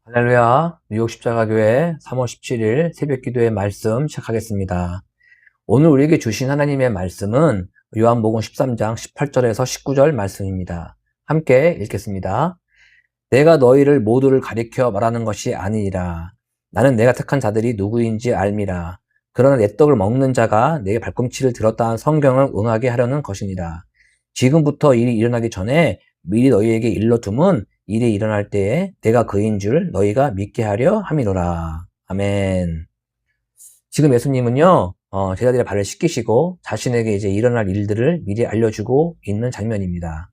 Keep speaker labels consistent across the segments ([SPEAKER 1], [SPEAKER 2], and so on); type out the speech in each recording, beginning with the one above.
[SPEAKER 1] 할렐루야, 뉴욕 십자가교회 3월 17일 새벽 기도의 말씀 시작하겠습니다. 오늘 우리에게 주신 하나님의 말씀은 요한복음 13장 18절에서 19절 말씀입니다. 함께 읽겠습니다. 내가 너희를 모두를 가리켜 말하는 것이 아니니라. 나는 내가 택한 자들이 누구인지 알미라. 그러나 내 떡을 먹는 자가 내 발꿈치를 들었다 한 성경을 응하게 하려는 것이니라. 지금부터 일이 일어나기 전에 미리 너희에게 일러둠은 일이 일어날 때에 내가 그인 줄 너희가 믿게 하려 함이로라. 아멘. 지금 예수님은요, 제자들의 발을 씻기시고 자신에게 이제 일어날 일들을 미리 알려주고 있는 장면입니다.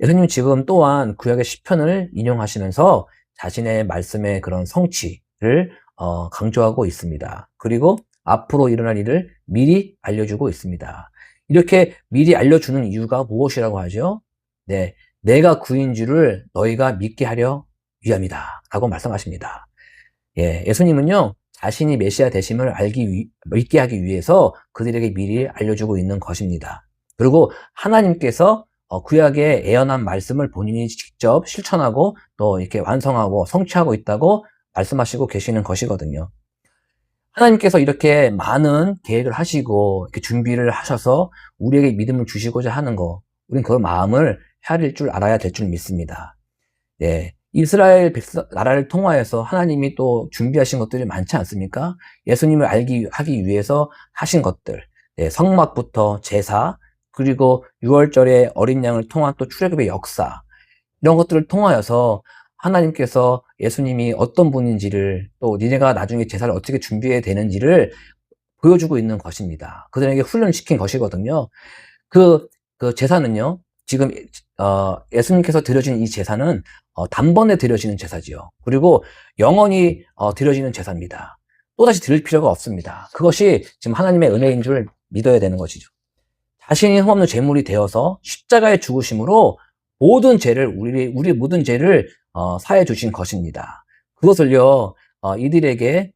[SPEAKER 1] 예수님 지금 또한 구약의 시편을 인용하시면서 자신의 말씀의 그런 성취를 강조하고 있습니다. 그리고 앞으로 일어날 일을 미리 알려주고 있습니다. 이렇게 미리 알려주는 이유가 무엇이라고 하죠? 네, 내가 구인 줄을 너희가 믿게 하려 위함이다 라고 말씀하십니다. 예, 예수님은요 자신이 메시아 되심을 믿게 하기 위해서 그들에게 미리 알려주고 있는 것입니다. 그리고 하나님께서 구약의 애언한 말씀을 본인이 직접 실천하고 또 이렇게 완성하고 성취하고 있다고 말씀하시고 계시는 것이거든요. 하나님께서 이렇게 많은 계획을 하시고 이렇게 준비를 하셔서 우리에게 믿음을 주시고자 하는 거, 우리는 그 마음을 헤아릴 줄 알아야 될 줄 믿습니다. 네, 이스라엘 나라를 통하여서 하나님이 또 준비하신 것들이 많지 않습니까? 예수님을 하기 위해서 하신 것들, 네, 성막부터 제사, 그리고 6월절에 어린 양을 통한 또 출애굽의 역사, 이런 것들을 통하여서 하나님께서 예수님이 어떤 분인지를 또 니네가 나중에 제사를 어떻게 준비해야 되는지를 보여주고 있는 것입니다. 그들에게 훈련시킨 것이거든요. 그 제사는요, 지금 예수님께서 드려진 이 제사는 단번에 드려지는 제사지요. 그리고 영원히 드려지는 제사입니다. 또다시 드릴 필요가 없습니다. 그것이 지금 하나님의 은혜인 줄 믿어야 되는 것이죠. 자신이 흠없는 제물이 되어서 십자가의 죽으심으로 모든 죄를 우리 모든 죄를 사해 주신 것입니다. 그것을요 이들에게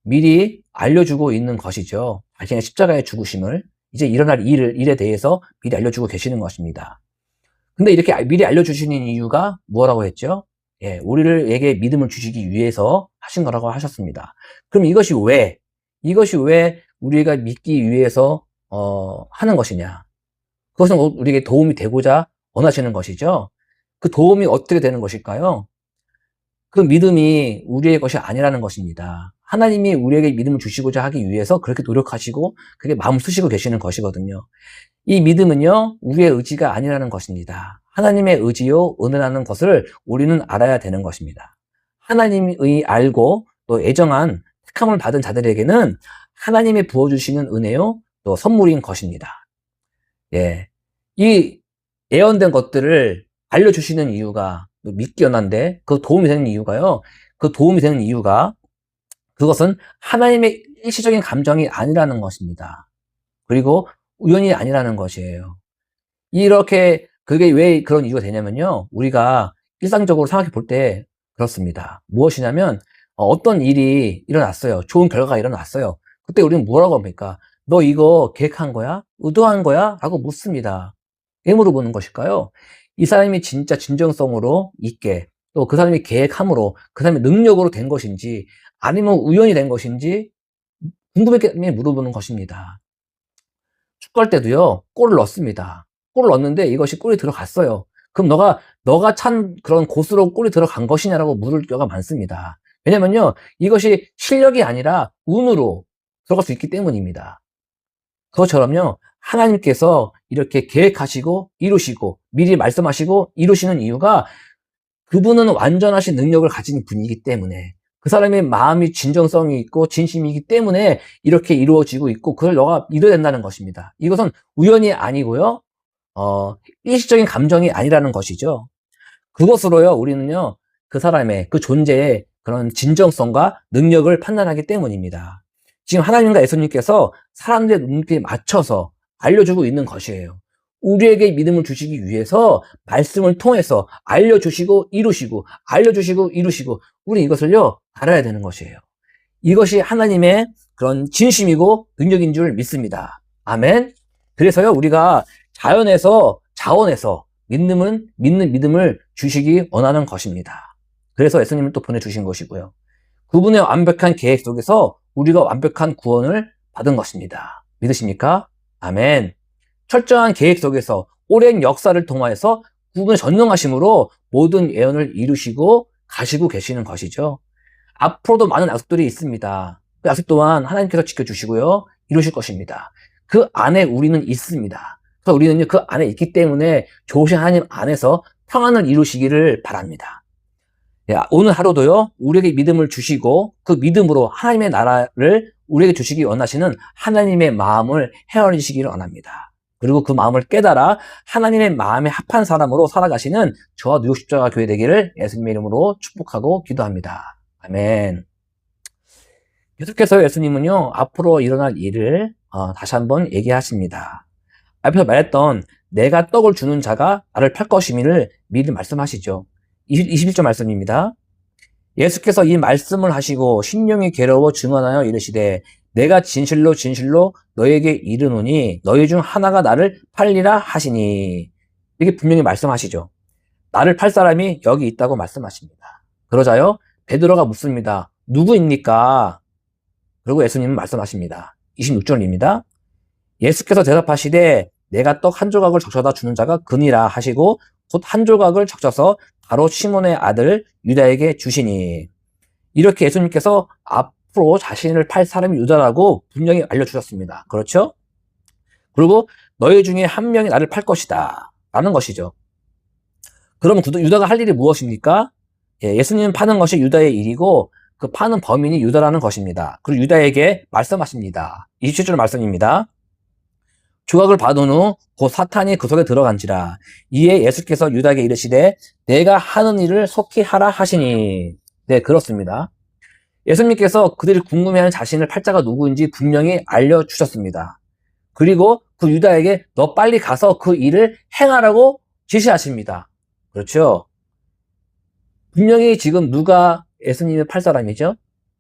[SPEAKER 1] 미리 알려주고 있는 것이죠. 자신의 십자가의 죽으심을 이제 일어날 일에 대해서 미리 알려주고 계시는 것입니다. 근데 이렇게 미리 알려주시는 이유가 뭐라고 했죠? 예, 우리에게 믿음을 주시기 위해서 하신 거라고 하셨습니다. 그럼 이것이 왜 우리가 믿기 위해서 하는 것이냐? 그것은 우리에게 도움이 되고자 원하시는 것이죠. 그 도움이 어떻게 되는 것일까요? 그 믿음이 우리의 것이 아니라는 것입니다. 하나님이 우리에게 믿음을 주시고자 하기 위해서 그렇게 노력하시고 그렇게 마음 쓰시고 계시는 것이거든요. 이 믿음은요, 우리의 의지가 아니라는 것입니다. 하나님의 의지요, 은혜라는 것을 우리는 알아야 되는 것입니다. 하나님의 알고 또 애정한 택함을 받은 자들에게는 하나님이 부어주시는 은혜요, 또 선물인 것입니다. 예. 이 예언된 것들을 알려주시는 이유가 믿기 연한데 그 도움이 되는 이유가요. 그 도움이 되는 이유가 그것은 하나님의 일시적인 감정이 아니라는 것입니다. 그리고 우연이 아니라는 것이에요. 이렇게 그게 왜 그런 이유가 되냐면요. 우리가 일상적으로 생각해 볼 때 그렇습니다. 무엇이냐면 어떤 일이 일어났어요. 좋은 결과가 일어났어요. 그때 우리는 뭐라고 합니까? 너 이거 계획한 거야? 의도한 거야? 라고 묻습니다. 왜 물어보는 것일까요? 이 사람이 진짜 진정성으로 있게 또 그 사람이 계획함으로 그 사람의 능력으로 된 것인지 아니면 우연히 된 것인지 궁금했기 물어보는 것입니다. 축구할 때도요, 골을 넣습니다. 골을 넣었는데 이것이 골이 들어갔어요. 그럼 너가 찬 그런 고수로 골이 들어간 것이냐라고 물을 때가 많습니다. 왜냐면요, 이것이 실력이 아니라 운으로 들어갈 수 있기 때문입니다. 그것처럼요, 하나님께서 이렇게 계획하시고 이루시고 미리 말씀하시고 이루시는 이유가 그분은 완전하신 능력을 가진 분이기 때문에 그 사람의 마음이 진정성이 있고 진심이기 때문에 이렇게 이루어지고 있고 그걸 너가 이뤄야 된다는 것입니다. 이것은 우연이 아니고요, 일시적인 감정이 아니라는 것이죠. 그것으로요, 우리는요, 그 사람의 그 존재의 그런 진정성과 능력을 판단하기 때문입니다. 지금 하나님과 예수님께서 사람들의 눈길에 맞춰서 알려주고 있는 것이에요. 우리에게 믿음을 주시기 위해서 말씀을 통해서 알려주시고 이루시고 알려주시고 이루시고 우리 이것을요 알아야 되는 것이에요. 이것이 하나님의 그런 진심이고 능력인 줄 믿습니다. 아멘. 그래서요 우리가 자원에서 믿는 믿음을 주시기 원하는 것입니다. 그래서 예수님을 또 보내주신 것이고요. 그분의 완벽한 계획 속에서 우리가 완벽한 구원을 받은 것입니다. 믿으십니까? 아멘. 철저한 계획 속에서 오랜 역사를 통하여서 그분의 전능하심으로 모든 예언을 이루시고 가시고 계시는 것이죠. 앞으로도 많은 약속들이 있습니다. 그 약속 또한 하나님께서 지켜주시고요. 이루실 것입니다. 그 안에 우리는 있습니다. 그래서 우리는 그 안에 있기 때문에 좋으신 하나님 안에서 평안을 이루시기를 바랍니다. 오늘 하루도요, 우리에게 믿음을 주시고 그 믿음으로 하나님의 나라를 우리에게 주시기 원하시는 하나님의 마음을 헤아리시기를 원합니다. 그리고 그 마음을 깨달아 하나님의 마음에 합한 사람으로 살아가시는 저와 뉴욕 십자가 교회 되기를 예수님의 이름으로 축복하고 기도합니다. 아멘. 계속해서 예수님은요, 앞으로 일어날 일을 다시 한번 얘기하십니다. 앞에서 말했던 내가 떡을 주는 자가 나를 팔 것임을 미리 말씀하시죠. 21절 말씀입니다. 예수께서 이 말씀을 하시고 심령이 괴로워 증언하여 이르시되 내가 진실로 진실로 너에게 이르노니 너희 중 하나가 나를 팔리라 하시니. 이게 분명히 말씀하시죠. 나를 팔 사람이 여기 있다고 말씀하십니다. 그러자요, 베드로가 묻습니다. 누구입니까? 그리고 예수님은 말씀하십니다. 26절입니다. 예수께서 대답하시되 내가 떡 한 조각을 적셔다 주는 자가 그니라 하시고 곧 한 조각을 적셔서 바로 시몬의 아들 유다에게 주시니. 이렇게 예수님께서 앞으로 자신을 팔 사람이 유다라고 분명히 알려주셨습니다. 그렇죠? 그리고 너희 중에 한 명이 나를 팔 것이다 라는 것이죠. 그러면 유다가 할 일이 무엇입니까? 예수님 파는 것이 유다의 일이고 그 파는 범인이 유다라는 것입니다. 그리고 유다에게 말씀하십니다. 27절 말씀입니다. 조각을 받은 후 곧 사탄이 그 속에 들어간지라. 이에 예수께서 유다에게 이르시되 내가 하는 일을 속히 하라 하시니. 네, 그렇습니다. 예수님께서 그들이 궁금해하는 자신을 팔자가 누구인지 분명히 알려주셨습니다. 그리고 그 유다에게 너 빨리 가서 그 일을 행하라고 지시하십니다. 그렇죠? 분명히 지금 누가 예수님을 팔 사람이죠?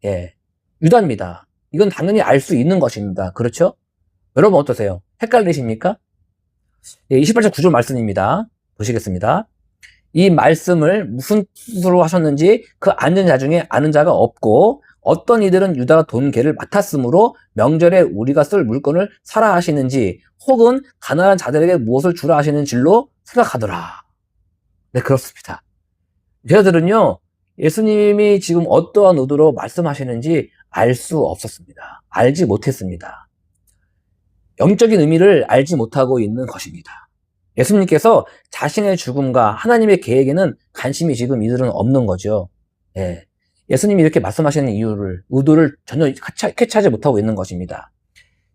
[SPEAKER 1] 예, 유다입니다. 이건 당연히 알 수 있는 것입니다. 그렇죠? 여러분 어떠세요? 헷갈리십니까? 28절 9절 말씀입니다. 보시겠습니다. 이 말씀을 무슨 뜻으로 하셨는지 그 앉은 자 중에 아는 자가 없고 어떤 이들은 유다가 돈 계를 맡았으므로 명절에 우리가 쓸 물건을 사라 하시는지 혹은 가난한 자들에게 무엇을 주라 하시는 줄로 생각하더라. 네, 그렇습니다. 제자들은요, 예수님이 지금 어떠한 의도로 말씀하시는지 알 수 없었습니다. 알지 못했습니다. 영적인 의미를 알지 못하고 있는 것입니다. 예수님께서 자신의 죽음과 하나님의 계획에는 관심이 지금 이들은 없는 거죠. 예. 예수님이 이렇게 말씀하시는 의도를 전혀 캐치하지 못하고 있는 것입니다.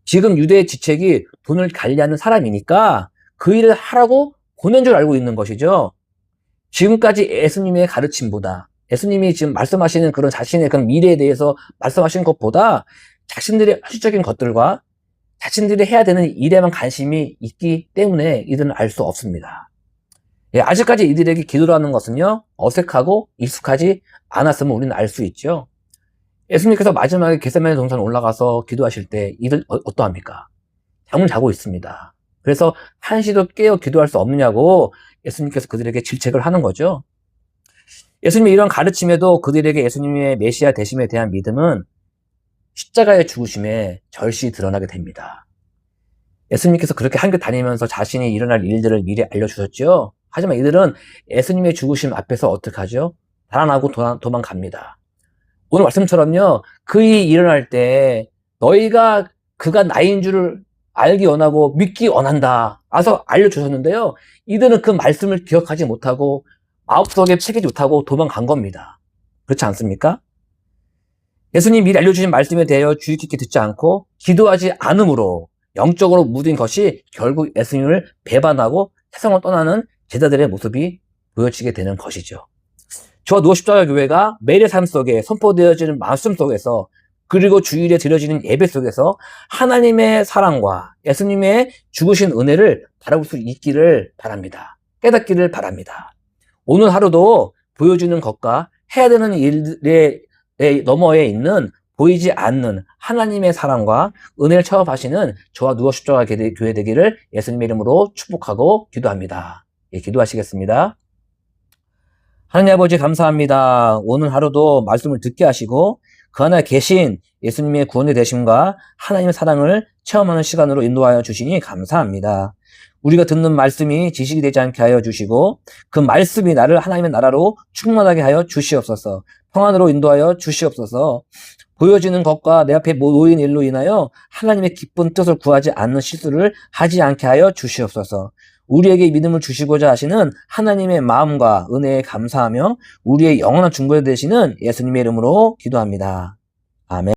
[SPEAKER 1] 지금 유대의 지책이 돈을 관리하는 사람이니까 그 일을 하라고 보낸 줄 알고 있는 것이죠. 지금까지 예수님의 가르침보다, 예수님이 지금 말씀하시는 그런 자신의 그런 미래에 대해서 말씀하시는 것보다 자신들의 현실적인 것들과 자신들이 해야 되는 일에만 관심이 있기 때문에 이들은 알 수 없습니다. 예, 아직까지 이들에게 기도라는 것은요, 어색하고 익숙하지 않았으면 우리는 알 수 있죠. 예수님께서 마지막에 겟세마네 동산 올라가서 기도하실 때 이들 어떠합니까? 잠을 자고 있습니다. 그래서 한시도 깨어 기도할 수 없느냐고 예수님께서 그들에게 질책을 하는 거죠. 예수님의 이런 가르침에도 그들에게 예수님의 메시아 되심에 대한 믿음은 십자가의 죽으심에 절실히 드러나게 됩니다. 예수님께서 그렇게 한길 다니면서 자신이 일어날 일들을 미리 알려주셨죠. 하지만 이들은 예수님의 죽으심 앞에서 어떻게 하죠? 달아나고 도망갑니다. 오늘 말씀처럼요, 그 일이 일어날 때 너희가 그가 나인 줄을 알기 원하고 믿기 원한다. 라서 알려주셨는데요, 이들은 그 말씀을 기억하지 못하고 마음속에 새기지 못하고 도망간 겁니다. 그렇지 않습니까? 예수님 미리 알려주신 말씀에 대하여 주의 깊게 듣지 않고 기도하지 않으므로 영적으로 무딘 것이 결국 예수님을 배반하고 세상을 떠나는 제자들의 모습이 보여지게 되는 것이죠. 저와 누워 십자가 교회가 매일의 삶 속에 선포되어지는 말씀 속에서 그리고 주일에 드려지는 예배 속에서 하나님의 사랑과 예수님의 죽으신 은혜를 바라볼 수 있기를 바랍니다. 깨닫기를 바랍니다. 오늘 하루도 보여주는 것과 해야 되는 일에 너머에 있는 보이지 않는 하나님의 사랑과 은혜를 체험하시는 저와 누워 십자가 교회 되기를 예수님의 이름으로 축복하고 기도합니다. 예, 기도하시겠습니다. 하나님 아버지 감사합니다. 오늘 하루도 말씀을 듣게 하시고 그 안에 계신 예수님의 구원의 되심과 하나님의 사랑을 체험하는 시간으로 인도하여 주시니 감사합니다. 우리가 듣는 말씀이 지식이 되지 않게 하여 주시고 그 말씀이 나를 하나님의 나라로 충만하게 하여 주시옵소서. 평안으로 인도하여 주시옵소서. 보여지는 것과 내 앞에 놓인 일로 인하여 하나님의 기쁜 뜻을 구하지 않는 실수를 하지 않게 하여 주시옵소서. 우리에게 믿음을 주시고자 하시는 하나님의 마음과 은혜에 감사하며 우리의 영원한 중보자 되시는 예수님의 이름으로 기도합니다. 아멘.